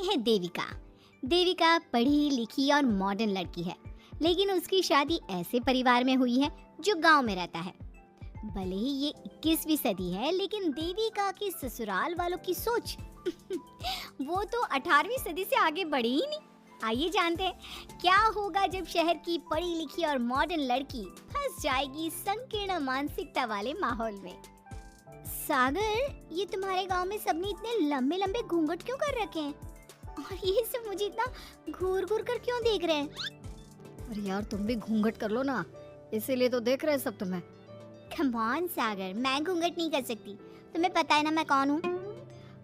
है देविका। देविका पढ़ी लिखी और मॉडर्न लड़की है, लेकिन उसकी शादी ऐसे परिवार में हुई है जो गांव में रहता है। भले ही ये 21वीं सदी है, लेकिन देविका की ससुराल वालों की सोच वो तो 18वीं सदी से आगे बढ़ी ही नहीं। आइए जानते हैं क्या होगा जब शहर की पढ़ी लिखी और मॉडर्न लड़की फंस जाएगी संकीर्ण मानसिकता वाले माहौल में। सागर, ये तुम्हारे गांव में सबने इतने लंबे लंबे घूंघट क्यों कर रखे हैं? और ये सब मुझे इतना घूर घूर कर क्यों देख रहे हैं? अरे यार, तुम भी घूंघट कर लो ना, इसीलिए तो देख रहे हैं सब तुम्हें। कम ऑन सागर, मैं घूंघट नहीं कर सकती, तुम्हें पता है ना मैं कौन हूँ।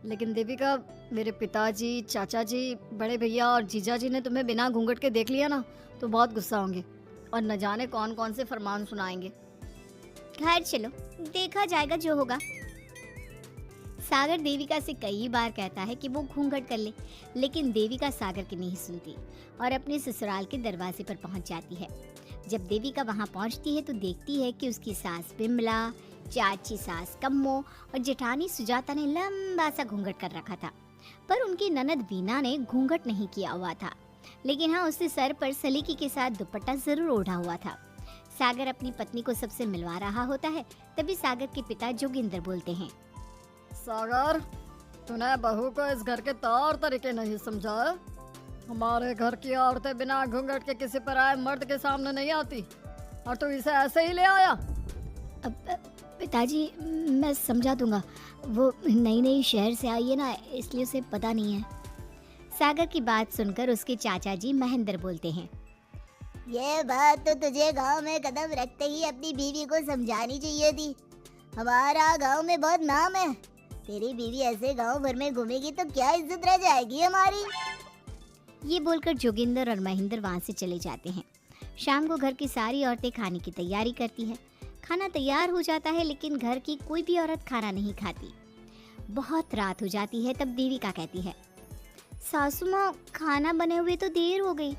लेकिन देविका, मेरे पिताजी, चाचा जी, बड़े भैया और जीजा जी ने तुम्हें बिना घूंघट के देख लिया ना तो बहुत गुस्सा होंगे और न जाने कौन कौन से फरमान सुनाएंगे। घर चलो, देखा जाएगा जो होगा। सागर देविका से कई बार कहता है कि वो घूंघट कर ले, लेकिन देविका सागर की नहीं सुनती और अपने ससुराल के दरवाजे पर पहुंच जाती है। जब देविका वहां पहुंचती है तो देखती है कि उसकी सास बिमला, चाची सास कम्मो और जेठानी सुजाता ने लंबा सा घूंघट कर रखा था, पर उनकी ननद वीना ने घूंघट नहीं किया हुआ था। लेकिन हाँ, उसने सर पर सलीकी के साथ दुपट्टा जरूर ओढ़ा हुआ था। सागर अपनी पत्नी को सबसे मिलवा रहा होता है, तभी सागर के पिता जोगिंदर बोलते हैं, सागर, तूने बहू को इस घर के तौर तरीके नहीं समझा। हमारे घर की औरतें बिना घूंघट के किसी पर आए मर्द के सामने नहीं आती और तू इसे ऐसे ही ले आया। पिताजी, मैं समझा दूंगा, वो नई नई शहर से आई है ना, इसलिए उसे पता नहीं है। सागर की बात सुनकर उसके चाचा जी महेंद्र बोलते हैं, ये बात तो तुझे गांव में कदम रखते ही अपनी बीवी को समझानी चाहिए थी। हमारा गांव में बहुत नाम है, तेरी बीवी ऐसे गांव भर में घूमेगी तो क्या इज्जत रह जाएगी हमारी। ये बोलकर जोगिंदर और महेंद्र वहाँ से चले जाते हैं। शाम को घर की सारी औरतें खाने की तैयारी करती है। खाना तैयार हो जाता है, लेकिन घर की कोई भी औरत खाना नहीं खाती। बहुत रात हो जाती है, तब देविका कहती है, सासू माँ, खाना बने हुए तो देर हो गई,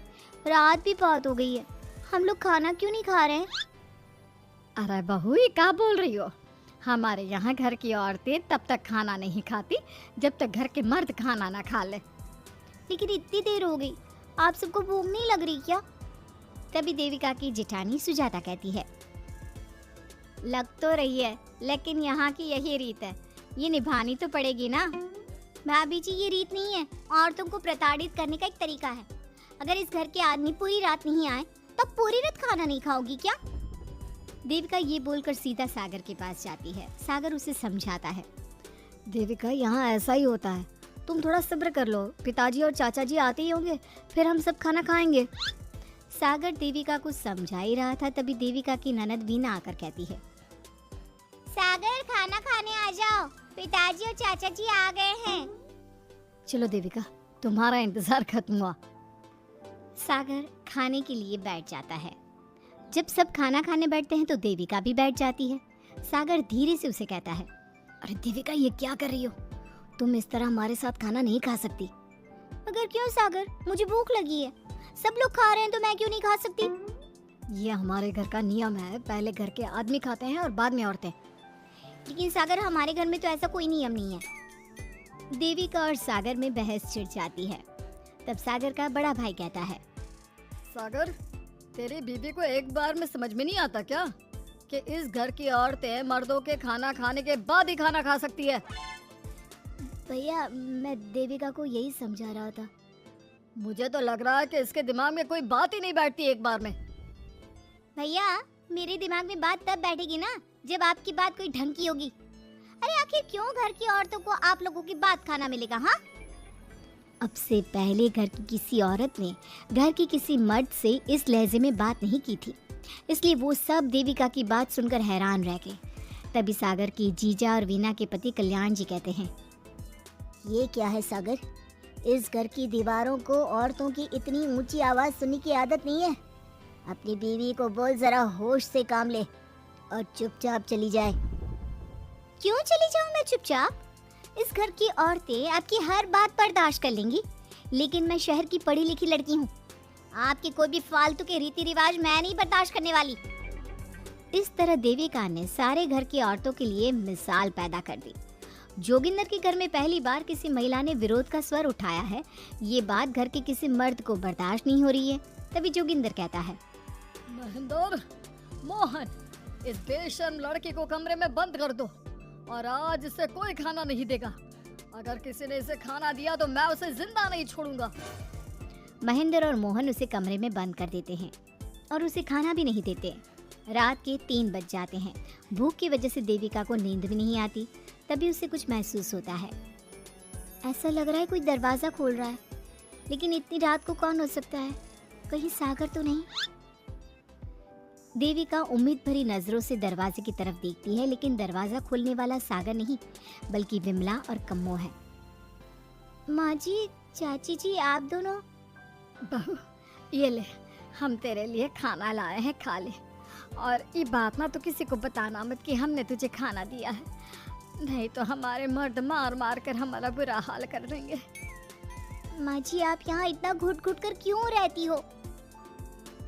रात भी बहुत हो गई है, हम लोग खाना क्यों नहीं खा रहे हैं? अरे बहू, ये क्या बोल रही हो? हमारे यहाँ घर की औरतें तब तक खाना नहीं खाती जब तक घर के मर्द खाना ना खा ले। लेकिन इतनी देर हो गई, आप सबको भूख नहीं लग रही क्या? तभी देविका की जेठानी सुजाता कहती है, लग तो रही है, लेकिन यहाँ की यही रीत है, ये निभानी तो पड़ेगी ना। भाभी जी, ये रीत नहीं है, औरतों को प्रताड़ित करने का एक तरीका है। अगर इस घर के आदमी पूरी रात नहीं आए तब पूरी रात खाना नहीं खाओगी क्या? देविका ये बोलकर सीधा सागर के पास जाती है। सागर उसे समझाता है, देविका, यहाँ ऐसा ही होता है, तुम थोड़ा सब्र कर लो, पिताजी और चाचा जी आते ही होंगे, फिर हम सब खाना खाएंगे। सागर देविका को समझा ही रहा था, तभी देविका की ननद वीना आकर कहती है, सागर, खाना खाने आ जाओ, पिताजी और चाचा जी आ गए हैं। चलो देविका, तुम्हारा इंतजार खत्म हुआ। सागर खाने के लिए बैठ जाता है। जब सब खाना खाने बैठते हैं तो देविका भी बैठ जाती है। सागर धीरे से उसे कहता है, अरे देविका, ये क्या कर रही हो? तुम इस तरह हमारे साथ खाना नहीं खा सकती। मगर क्यों सागर, मुझे भूख लगी है, सब लोग खा रहे हैं तो मैं क्यों नहीं खा सकती? ये हमारे घर का नियम है, पहले घर के आदमी खाते हैं और बाद में औरतें। लेकिन सागर, हमारे घर में तो ऐसा कोई नियम नहीं है। देविका और सागर में बहस छिड़ जाती है। तब सागर का बड़ा भाई कहता है, सागर, तेरी बीवी को एक बार में समझ में नहीं आता क्या कि इस घर की औरतें मर्दों के खाना खाने के बाद ही खाना खा सकती है? भैया, मैं देविका को यही समझा रहा था। मुझे तो लग रहा है कि इसके दिमाग में कोई बात ही नहीं बैठती एक बार में। भैया, मेरे दिमाग में बात तब बैठेगी ना जब आपकी बात कोई ढंग की होगी। अरे आखिर क्यों घर की औरतों को आप लोगों की बात खाना मिलेगा? हाँ, अब से पहले घर की किसी औरत ने घर के किसी मर्द से इस लहजे में बात नहीं की थी, इसलिए वो सब देविका की बात सुनकर हैरान रह गए। तभी सागर की जीजा और वीना के पति कल्याण जी कहते हैं, ये क्या है सागर, इस घर की दीवारों को औरतों की इतनी ऊंची आवाज सुनने की आदत नहीं है। अपनी बीवी को बोल जरा होश से काम ले और चुपचाप चली जाए। क्यों चली जाऊं मैं चुपचाप? इस घर की औरतें आपकी हर बात बर्दाश्त कर लेंगी, लेकिन मैं शहर की पढ़ी लिखी लड़की हूँ। आपके कोई भी फालतू के रीति रिवाज मैं नहीं बर्दाश्त करने वाली। इस तरह देविका ने सारे घर की औरतों के लिए मिसाल पैदा कर दी। जोगिंदर के घर में पहली बार किसी महिला ने विरोध का स्वर उठाया है। ये बात घर के किसी मर्द को बर्दाश्त नहीं हो रही है। तभी जोगिंदर कहता है, महेंद्र, मोहन, इस बेशर्म लड़की को कमरे में बंद कर दो और आज इसे कोई खाना नहीं देगा। अगर किसी ने इसे खाना दिया तो मैं उसे जिंदा नहीं छोड़ूंगा। महेंद्र और मोहन उसे कमरे में बंद कर देते हैं और उसे खाना भी नहीं देते। रात के 3 बज जाते हैं। भूख की वजह से देविका को नींद भी नहीं आती। तभी उसे कुछ महसूस होता है। ऐसा लग रहा है कोई दरवाजा खोल रहा है, लेकिन इतनी रात को कौन हो सकता है? कहीं सागर तो नहीं? देविका उम्मीद भरी नजरों से दरवाजे की तरफ देखती है, लेकिन दरवाजा खोलने वाला सागर नहीं बल्कि विमला और कम्मो है। माँ जी, चाची जी, आप दोनों। बहू, ये ले, हम तेरे लिए खाना लाए हैं, खा ले। और ये बात ना तो किसी को बताना मत कि हमने तुझे खाना दिया है, नहीं तो हमारे मर्द मार मार कर हमारा बुरा हाल कर देंगे। माँ जी, आप यहाँ इतना घुट घुट कर क्यों रहती हो?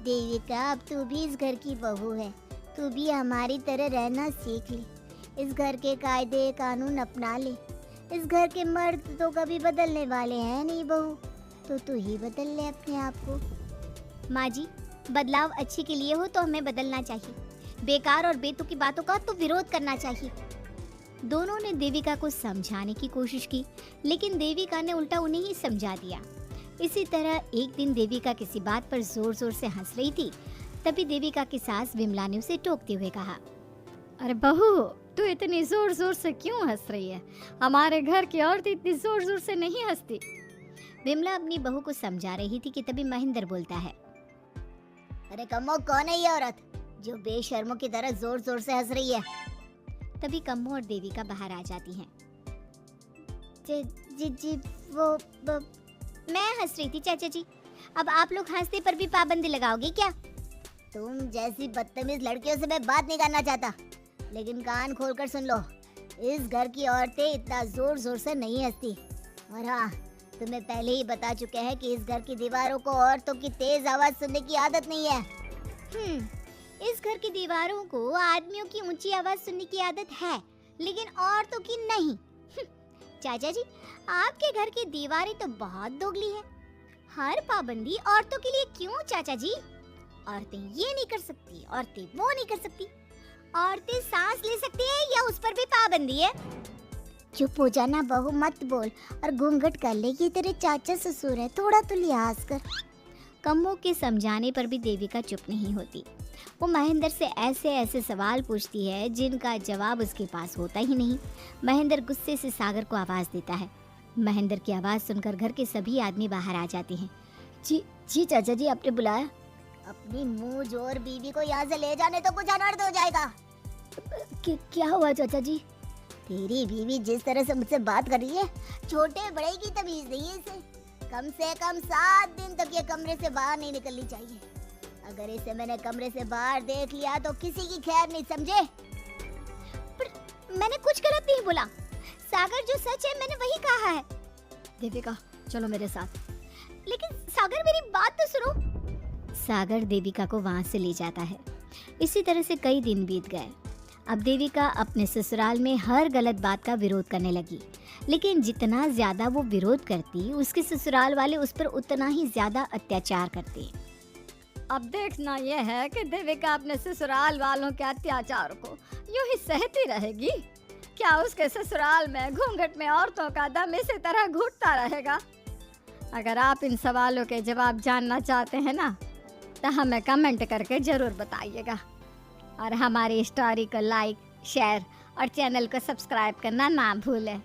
देविका, अब तू भी इस घर की बहू है। तू भी हमारी तरह रहना सीख ले। इस घर के कायदे कानून अपना ले। इस घर के मर्द तो कभी बदलने वाले हैं नहीं बहू, तो तू ही बदल ले अपने आप को। माँ जी, बदलाव अच्छे के लिए हो तो हमें बदलना चाहिए। बेकार और बेतुकी बातों का तो विरोध करना चाहिए। दोनों ने देविका को समझाने की कोशिश की, लेकिन देविका ने उल्टा उन्हें ही समझा दिया। इसी तरह एक दिन देविका किसी बात पर जोर जोर से हंस रही थी। तभी देविका की सास विमला ने उसे टोकते हुए कहा, अरे बहू, तू इतनी जोर जोर से क्यों हंस रही है? हमारे घर की औरत इतनी जोर जोर से नहीं हंसती। विमला अपनी बहू को समझा रही थी कि तभी महेंद्र बोलता है, अरे कम्मो, कौन है ये औरत जो बेशर्मों की तरह जोर जोर से हंस रही है? तभी कम्मो और देविका बाहर आ जाती हैं। जी जी जी, वो मैं हंस रही थी चाचा जी। अब आप लोग हंसने पर भी पाबंदी लगाओगे क्या? तुम जैसी बदतमीज लड़कियों से मैं बात नहीं करना चाहता, लेकिन कान खोलकर सुन लो, इस घर की औरतें इतना जोर जोर से नहीं हंसती। और हाँ, तुम्हें पहले ही बता चुके हैं कि इस घर की दीवारों को औरतों की तेज आवाज सुनने की आदत नहीं है। इस घर की दीवारों को आदमियों की ऊंची आवाज सुनने की आदत है, लेकिन औरतों की नहीं। चाचा जी, आपके घर की दीवारें तो बहुत दोगली है। हर पाबंदी औरतों के लिए क्यों चाचा जी? औरतें ये नहीं कर सकती, औरतें वो नहीं कर सकती। औरतें सांस ले सकती है या उस पर भी पाबंदी है? चुप हो जाना बहू, मत बोल और घूंघट कर ले। ये तेरे चाचा ससुर है, थोड़ा तो लिहाज कर। कम्मो के समझाने पर भी देविका चुप नहीं होती। वो महेंद्र से ऐसे ऐसे सवाल पूछती है जिनका जवाब उसके पास होता ही नहीं। महेंद्र गुस्से से सागर को आवाज देता है। महेंद्र की आवाज सुनकर घर के सभी आदमी बाहर आ जाते हैं। जी जी चाचा जी, आपने बुलाया? अपनी मुंह जोर बीवी को यहाँ से ले जाने तो कुछ अनर्थ हो जाएगा। क्या हुआ चाचा जी? तेरी बीवी जिस तरह से मुझसे बात कर रही है, छोटे बड़े की तमीज नहीं है इसे। कम से कम 7 दिन तक ये कमरे से बाहर नहीं निकलनी चाहिए। अगर इसे मैंने कमरे से बाहर देख लिया तो किसी की खैर नहीं, समझे? पर मैंने कुछ गलत नहीं बोला। सागर जो सच है मैंने वही कहा है। देविका, चलो मेरे साथ। लेकिन सागर, मेरी बात तो सुनो। सागर देविका को वहां से ले जाता है। इसी तरह से कई दिन बीत गए। अब देविका अपने ससुराल में हर गलत बात का विरोध करने लगी, लेकिन जितना ज्यादा वो विरोध करती, उसके ससुराल वाले उस पर उतना ही ज्यादा अत्याचार करते। अब देखना यह है कि देविका अपने ससुराल वालों के अत्याचार को यूं ही सहती रहेगी। क्या उसके ससुराल में घूंघट में औरतों का दम इसी तरह घुटता रहेगा? अगर आप इन सवालों के जवाब जानना चाहते हैं ना, तो हमें कमेंट करके जरूर बताइएगा। और हमारी स्टोरी को लाइक, शेयर और चैनल को सब्सक्राइब करना ना भूलें।